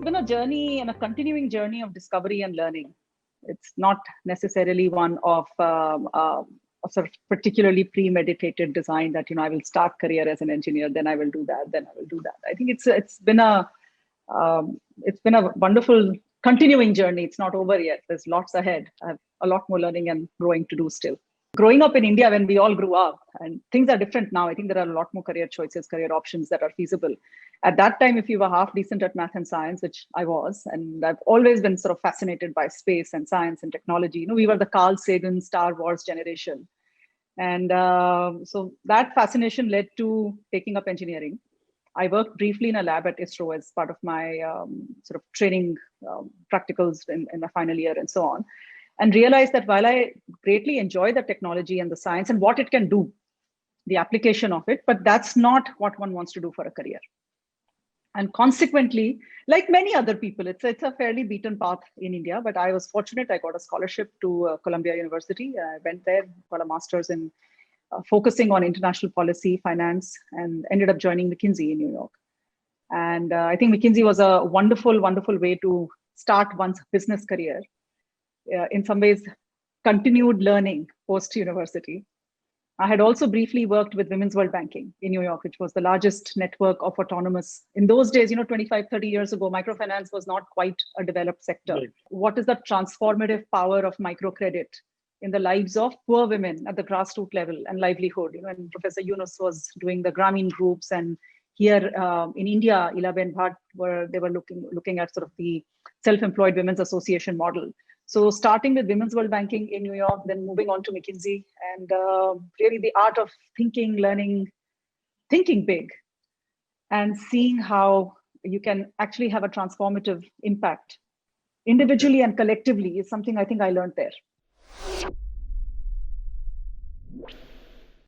been a journey and a continuing journey of discovery and learning. It's not necessarily one of a sort of particularly premeditated design that, I will start career as an engineer, then I will do that, then I will do that. I think it's been a wonderful continuing journey. It's not over yet. There's lots ahead. I have a lot more learning and growing to do still. Growing up in India, when we all grew up, and things are different now. I think there are a lot more career choices, career options that are feasible. At that time, if you were half decent at math and science, which I was, and I've always been sort of fascinated by space and science and technology. We were the Carl Sagan Star Wars generation. And so that fascination led to taking up engineering. I worked briefly in a lab at ISRO as part of my sort of training practicals in my final year and so on. And realized that while I greatly enjoy the technology and the science and what it can do, the application of it, but that's not what one wants to do for a career. And consequently, like many other people, it's a fairly beaten path in India, but I was fortunate. I got a scholarship to Columbia University. I went there, got a master's in focusing on international policy, finance, and ended up joining McKinsey in New York. And I think McKinsey was a wonderful, wonderful way to start one's business career. In some ways, continued learning post-university. I had also briefly worked with Women's World Banking in New York, which was the largest network of autonomous. In those days, 25, 30 years ago, microfinance was not quite a developed sector. Right. What is the transformative power of microcredit in the lives of poor women at the grassroots level and livelihood? And Professor Yunus was doing the Grameen groups, and here in India, Ilaben Bhatt they were looking at sort of the Self-Employed Women's Association model. So starting with Women's World Banking in New York, then moving on to McKinsey, and really the art of thinking, learning, thinking big, and seeing how you can actually have a transformative impact individually and collectively is something I think I learned there.